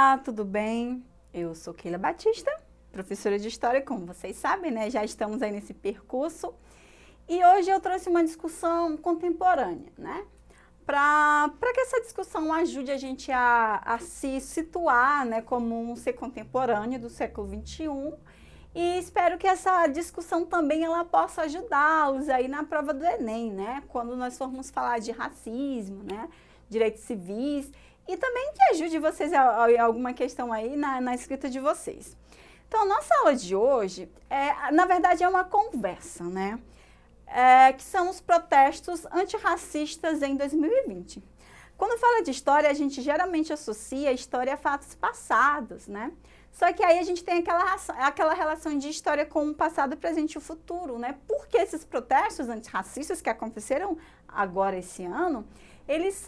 Olá, tudo bem? Eu sou Keila Batista, professora de História, como vocês sabem, né? Já estamos aí nesse percurso. E hoje eu trouxe uma discussão contemporânea, né? Para que essa discussão ajude a gente a se situar, né, como um ser contemporâneo do século XXI. E espero que essa discussão também ela possa ajudá-los aí na prova do Enem, né? Quando nós formos falar de racismo, né? Direitos civis. E também que ajude vocês em alguma questão aí na escrita de vocês. Então, a nossa aula de hoje, na verdade, é uma conversa, né? Que são os protestos antirracistas em 2020. Quando fala de história, a gente associa a história a fatos passados, né? Só que aí a gente tem aquela relação de história com o passado, presente e o futuro, né? Porque esses protestos antirracistas que aconteceram agora esse ano, eles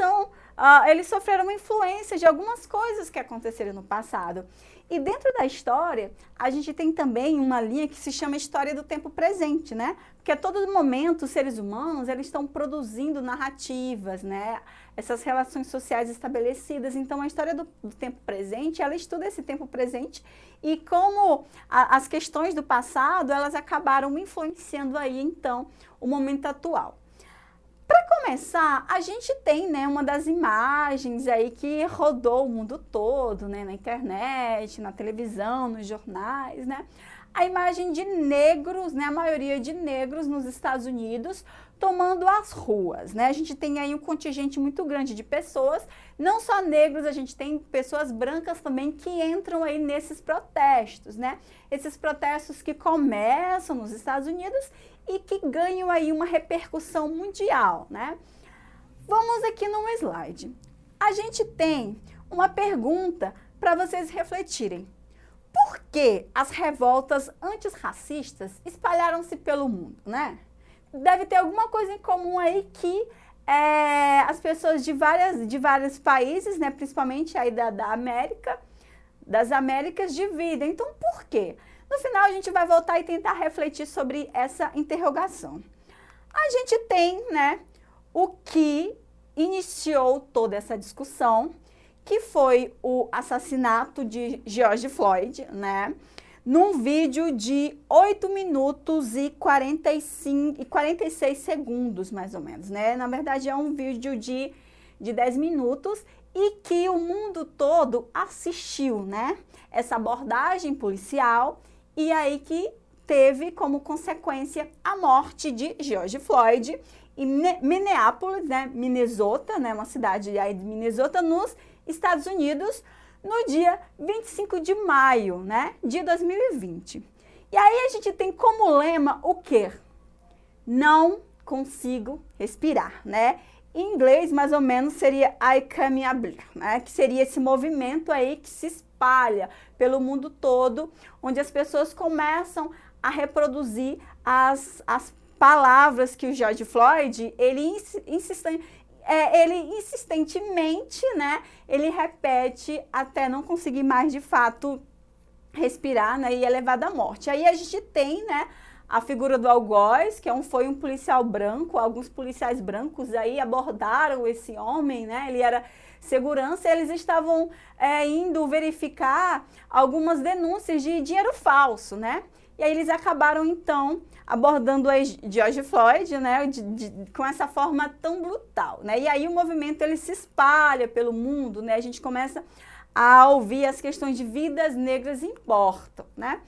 sofreram uma influência de algumas coisas que aconteceram no passado. E dentro da história, a gente tem também uma linha que se chama história do tempo presente, né? Porque a todo momento os seres humanos, eles estão produzindo narrativas, né? Essas relações sociais estabelecidas. Então, a história do tempo presente, ela estuda esse tempo presente e como as questões do passado, elas acabaram influenciando aí, então, o momento atual. Para começar, a gente tem, né, uma das imagens aí que rodou o mundo todo, né, na internet, na televisão, nos jornais, né? A imagem de negros, né, a maioria de negros nos Estados Unidos tomando as ruas, né? A gente tem aí um contingente muito grande de pessoas, não só negros, a gente tem pessoas brancas também que entram aí nesses protestos, né? Esses protestos que começam nos Estados Unidos e que ganham aí uma repercussão mundial, né? Vamos aqui num slide. A gente tem uma pergunta para vocês refletirem. Por que as revoltas antirracistas espalharam-se pelo mundo, né? Deve ter alguma coisa em comum aí que as pessoas de vários países, né, principalmente aí das Américas, dividem. Então, por quê? No final, a gente vai voltar e tentar refletir sobre essa interrogação. A gente tem, né, o que iniciou toda essa discussão, que foi o assassinato de George Floyd, né, num vídeo de 8 minutos e 46 segundos, mais ou menos, né? Na verdade, é um vídeo de 10 minutos e que o mundo todo assistiu, né? Essa abordagem policial e aí que teve como consequência a morte de George Floyd em Minneapolis, né? Minnesota, né? Uma cidade aí de Minnesota, nos Estados Unidos, no dia 25 de maio, né, de 2020. E aí a gente tem como lema o quê? Não consigo respirar, né? Em inglês, mais ou menos, seria I can't breathe, né? Que seria esse movimento aí que se espalha pelo mundo todo, onde as pessoas começam a reproduzir as palavras que o George Floyd, ele insistentemente, né, ele repete até não conseguir mais, de fato, respirar, né, e é levado à morte. Aí a gente tem, né, a figura do algoz, que foi um policial branco, alguns policiais brancos aí abordaram esse homem, né, ele era segurança, eles estavam indo verificar algumas denúncias de dinheiro falso, né, e aí eles acabaram, então, abordando a George Floyd, né, com essa forma tão brutal, né? E aí o movimento ele se espalha pelo mundo, né? A gente começa a ouvir as questões de vidas negras importam, né?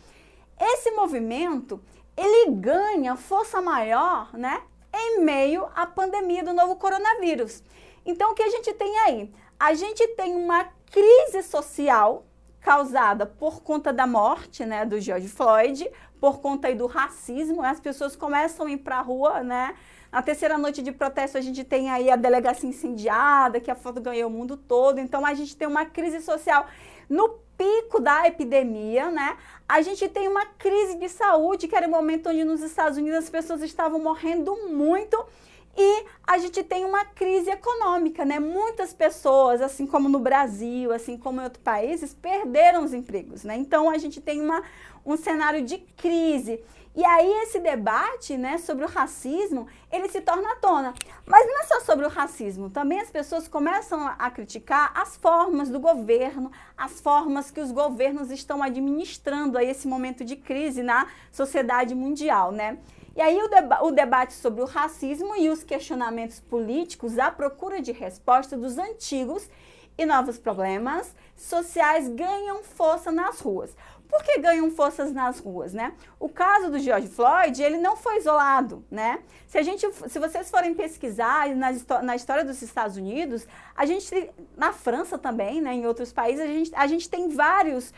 Esse movimento, ele ganha força maior, né, em meio à pandemia do novo coronavírus. Então, o que a gente tem aí? A gente tem uma crise social causada por conta da morte, né, do George Floyd, por conta aí do racismo, as pessoas começam a ir para a rua, né? Na terceira noite de protesto a gente tem aí a delegacia incendiada, que a foto ganhou o mundo todo, então a gente tem uma crise social no pico da epidemia, né? A gente tem uma crise de saúde, que era o momento onde nos Estados Unidos as pessoas estavam morrendo muito, E a gente tem uma crise econômica, né? Muitas pessoas, assim como no Brasil, assim como em outros países, perderam os empregos, né? Então a gente tem um cenário de crise. E aí esse debate, né, sobre o racismo, ele se torna à tona. Mas não é só sobre o racismo, também as pessoas começam a criticar as formas do governo, as formas que os governos estão administrando aí esse momento de crise na sociedade mundial, né? E aí o debate sobre o racismo e os questionamentos políticos à procura de resposta dos antigos e novos problemas sociais ganham força nas ruas. Por que ganham forças nas ruas, né? O caso do George Floyd, ele não foi isolado, né? Se vocês forem pesquisar na história dos Estados Unidos, na França também, né, em outros países, a gente tem vários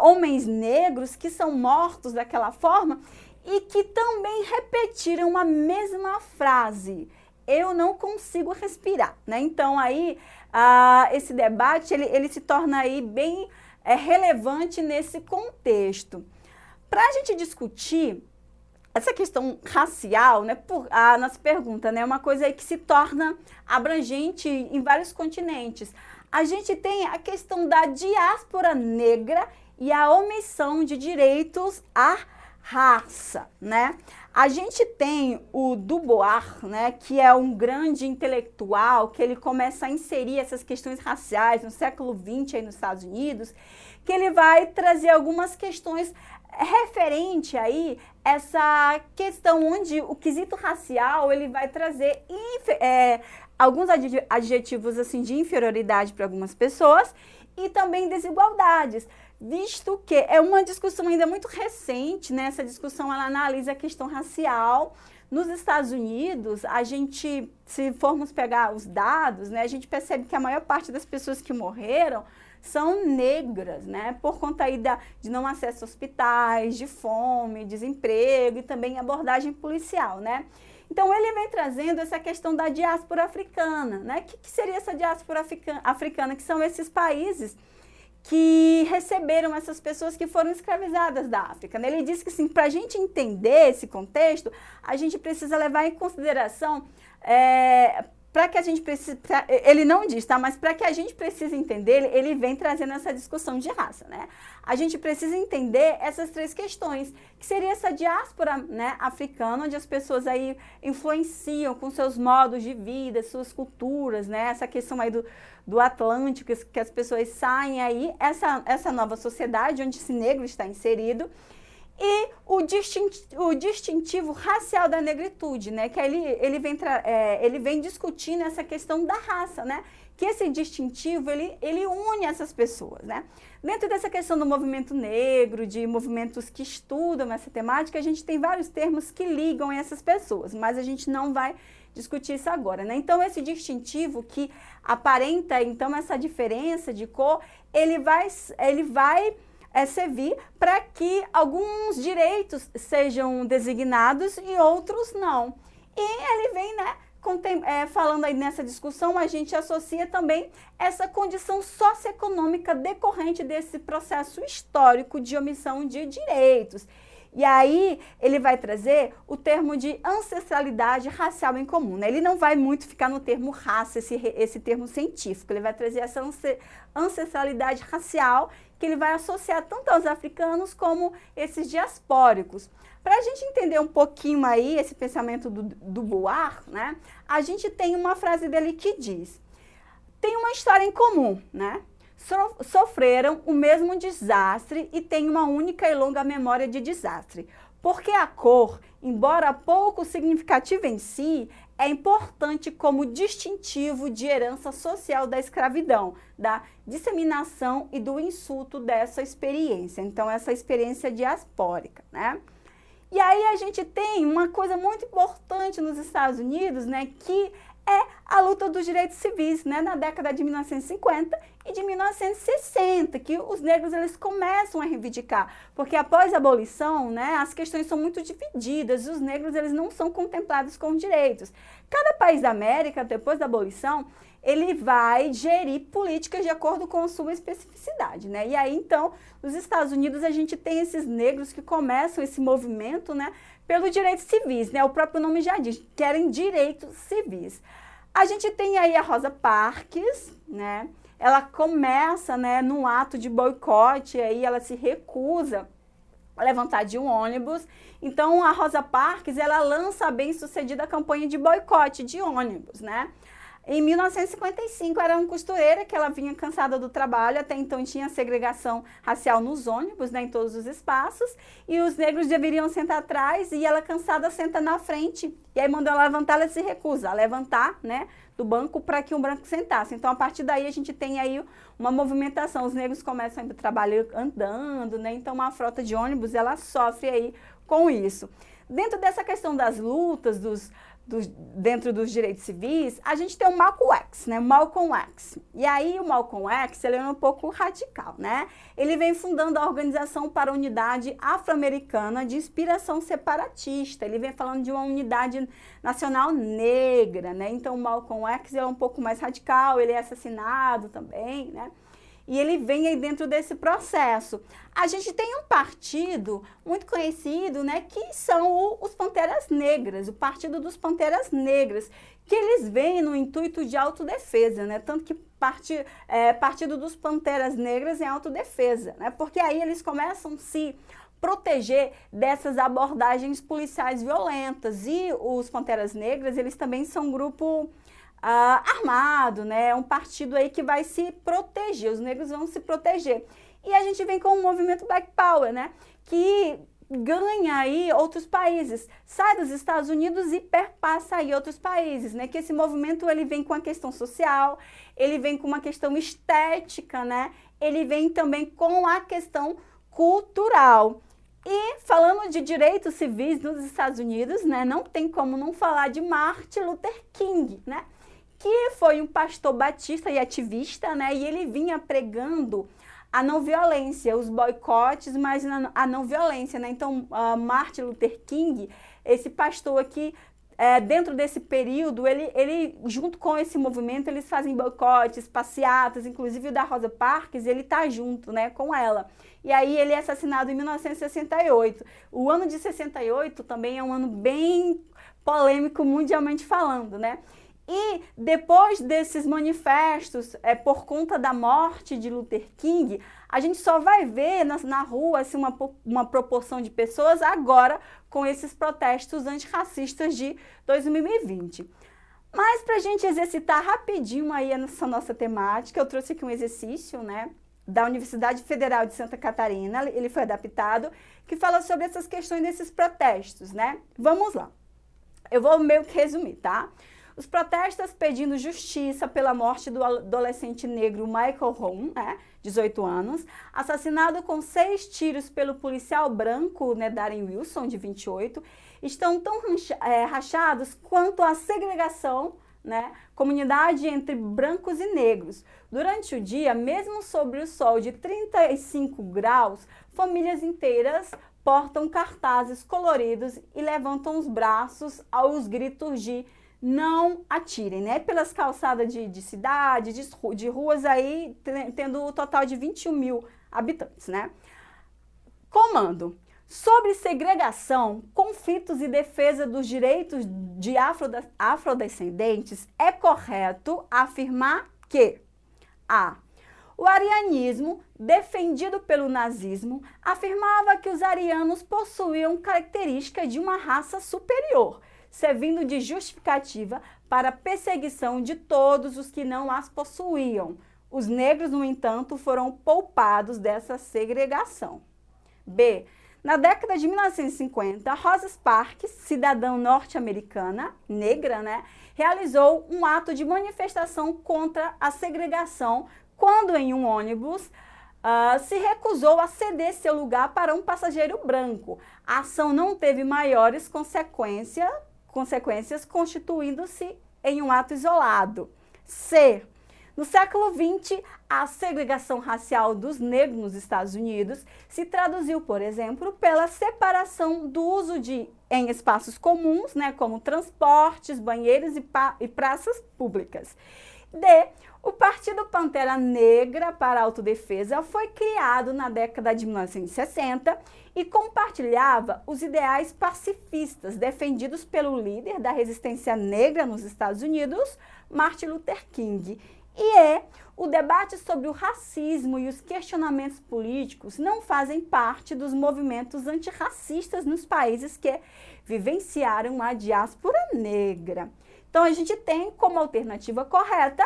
homens negros que são mortos daquela forma e que também repetiram a mesma frase: eu não consigo respirar, né? Então aí esse debate ele se torna aí bem relevante nesse contexto. Para a gente discutir essa questão racial, né, a nossa pergunta, né, é uma coisa aí que se torna abrangente em vários continentes. A gente tem a questão da diáspora negra e a omissão de direitos à raça, né? A gente tem o Du Bois, né, que é um grande intelectual, que ele começa a inserir essas questões raciais no século XX aí nos Estados Unidos, que ele vai trazer algumas questões referente aí essa questão onde o quesito racial ele vai trazer alguns adjetivos assim de inferioridade para algumas pessoas e também desigualdades, visto que é uma discussão ainda muito recente, né? Essa discussão ela analisa a questão racial. Nos Estados Unidos, a gente, se formos pegar os dados, né, a gente percebe que a maior parte das pessoas que morreram são negras, né, por conta aí de não acesso a hospitais, de fome, desemprego e também abordagem policial, né. Então, ele vem trazendo essa questão da diáspora africana, né? O que seria essa diáspora africana? Que são esses países que receberam essas pessoas que foram escravizadas da África, né? Ele diz que, assim, para a gente entender esse contexto, a gente precisa levar em consideração, para que a gente precise, ele não diz, tá? Mas para que a gente precise entender, ele vem trazendo essa discussão de raça, né? A gente precisa entender essas três questões, que seria essa diáspora, né, africana, onde as pessoas aí influenciam com seus modos de vida, suas culturas, né? Essa questão aí do Atlântico, que as pessoas saem aí, essa nova sociedade onde esse negro está inserido, e o distintivo racial da negritude, né? Que ele vem discutindo essa questão da raça, né? Que esse distintivo, ele une essas pessoas, né? Dentro dessa questão do movimento negro, de movimentos que estudam essa temática, a gente tem vários termos que ligam essas pessoas, mas a gente não vai discutir isso agora, né? Então, esse distintivo que aparenta, então, essa diferença de cor, ele vai servir para que alguns direitos sejam designados e outros não. E ele vem, né, falando aí nessa discussão, a gente associa também essa condição socioeconômica decorrente desse processo histórico de omissão de direitos. E aí ele vai trazer o termo de ancestralidade racial em comum, né? Ele não vai muito ficar no termo raça, esse termo científico, ele vai trazer essa ancestralidade racial que ele vai associar tanto aos africanos como esses diaspóricos. Para a gente entender um pouquinho aí esse pensamento do Bois, né? A gente tem uma frase dele que diz: tem uma história em comum, né? Sofreram o mesmo desastre e têm uma única e longa memória de desastre. Porque a cor, embora pouco significativa em si, é importante como distintivo de herança social da escravidão, da disseminação e do insulto dessa experiência. Então, essa experiência diaspórica, né? E aí a gente tem uma coisa muito importante nos Estados Unidos, né, que é a luta dos direitos civis, né, na década de 1950 e de 1960, que os negros eles começam a reivindicar, porque após a abolição, né, as questões são muito divididas, e os negros eles não são contemplados com direitos. Cada país da América, depois da abolição, ele vai gerir políticas de acordo com a sua especificidade, né? E aí, então, nos Estados Unidos, a gente tem esses negros que começam esse movimento, né, pelos direitos civis, né? O próprio nome já diz, querem direitos civis. A gente tem aí a Rosa Parks, né? Ela começa, né, num ato de boicote, aí ela se recusa a levantar de um ônibus. Então, a Rosa Parks, ela lança a bem-sucedida campanha de boicote de ônibus, né? Em 1955, era uma costureira que ela vinha cansada do trabalho, até então tinha segregação racial nos ônibus, né, em todos os espaços, e os negros deveriam sentar atrás, e ela cansada senta na frente, e aí mandou ela levantar, ela se recusa a levantar, né, do banco para que um branco sentasse. Então, a partir daí, a gente tem aí uma movimentação, os negros começam a ir para o trabalho andando, né, então uma frota de ônibus, ela sofre aí com isso. Dentro dessa questão das lutas, dentro dos direitos civis, a gente tem o Malcolm X, né? Malcolm X. E aí o Malcolm X, ele é um pouco radical, né? Ele vem fundando a Organização para a Unidade Afro-Americana de inspiração separatista. Ele vem falando de uma unidade nacional negra, né? Então o Malcolm X é um pouco mais radical, ele é assassinado também, né? E ele vem aí dentro desse processo. A gente tem um partido muito conhecido, né, que são os Panteras Negras, o Partido dos Panteras Negras, que eles vêm no intuito de autodefesa, né, tanto que Partido dos Panteras Negras é autodefesa, né, porque aí eles começam a se proteger dessas abordagens policiais violentas, e os Panteras Negras, eles também são um grupo armado, né? Um partido aí que vai se proteger, os negros vão se proteger. E a gente vem com o movimento Black Power, né? Que ganha aí outros países, sai dos Estados Unidos e perpassa aí outros países, né? Que esse movimento, ele vem com a questão social, ele vem com uma questão estética, né? Ele vem também com a questão cultural. E falando de direitos civis nos Estados Unidos, né? Não tem como não falar de Martin Luther King, né? Que foi um pastor batista e ativista, né? E ele vinha pregando a não violência, os boicotes, mas a não violência, né? Então, Martin Luther King, esse pastor aqui, dentro desse período, ele, junto com esse movimento, eles fazem boicotes, passeatas, inclusive o da Rosa Parks, ele tá junto, né, com ela. E aí ele é assassinado em 1968. O ano de 68 também é um ano bem polêmico mundialmente falando, né? E depois desses manifestos, por conta da morte de Luther King, a gente só vai ver na rua assim, uma proporção de pessoas agora com esses protestos antirracistas de 2020. Mas para a gente exercitar rapidinho aí essa nossa temática, eu trouxe aqui um exercício, né, da Universidade Federal de Santa Catarina, ele foi adaptado, que fala sobre essas questões desses protestos, né? Vamos lá. Eu vou meio que resumir, tá? Os protestos pedindo justiça pela morte do adolescente negro Michael Brown, né, 18 anos, assassinado com 6 tiros pelo policial branco, né, Darren Wilson, de 28, estão tão rachados quanto a segregação, né, comunidade entre brancos e negros. Durante o dia, mesmo sob o sol de 35 graus, famílias inteiras portam cartazes coloridos e levantam os braços aos gritos de não atirem, né? Pelas calçadas de cidade, de ruas aí, tendo o total de 21 mil habitantes, né? Comando. Sobre segregação, conflitos e defesa dos direitos de afrodescendentes, é correto afirmar que o arianismo, defendido pelo nazismo, afirmava que os arianos possuíam características de uma raça superior, servindo de justificativa para a perseguição de todos os que não as possuíam. Os negros, no entanto, foram poupados dessa segregação. B. Na década de 1950, Rosa Parks, cidadã norte-americana, negra, né, realizou um ato de manifestação contra a segregação quando, em um ônibus, se recusou a ceder seu lugar para um passageiro branco. A ação não teve maiores consequências, constituindo-se em um ato isolado. C. No século XX, a segregação racial dos negros nos Estados Unidos se traduziu, por exemplo, pela separação do uso em espaços comuns, né, como transportes, banheiros e praças públicas. D. O Partido Pantera Negra para a Autodefesa foi criado na década de 1960 e compartilhava os ideais pacifistas defendidos pelo líder da resistência negra nos Estados Unidos, Martin Luther King. E E. O debate sobre o racismo e os questionamentos políticos não fazem parte dos movimentos antirracistas nos países que vivenciaram a diáspora negra. Então, a gente tem como alternativa correta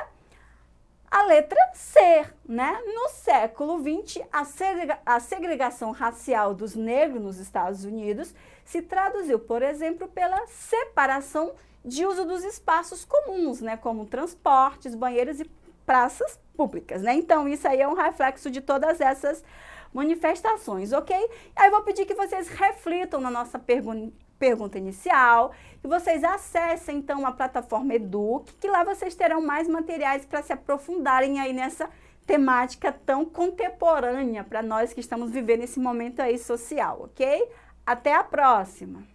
a letra C, né? No século XX, a segregação racial dos negros nos Estados Unidos se traduziu, por exemplo, pela separação de uso dos espaços comuns, né? Como transportes, banheiros e praças públicas, né? Então, isso aí é um reflexo de todas essas manifestações, ok? Aí eu vou pedir que vocês reflitam na nossa pergunta inicial, que vocês acessem, então, a plataforma Eduque, que lá vocês terão mais materiais para se aprofundarem aí nessa temática tão contemporânea para nós que estamos vivendo esse momento aí social, ok? Até a próxima!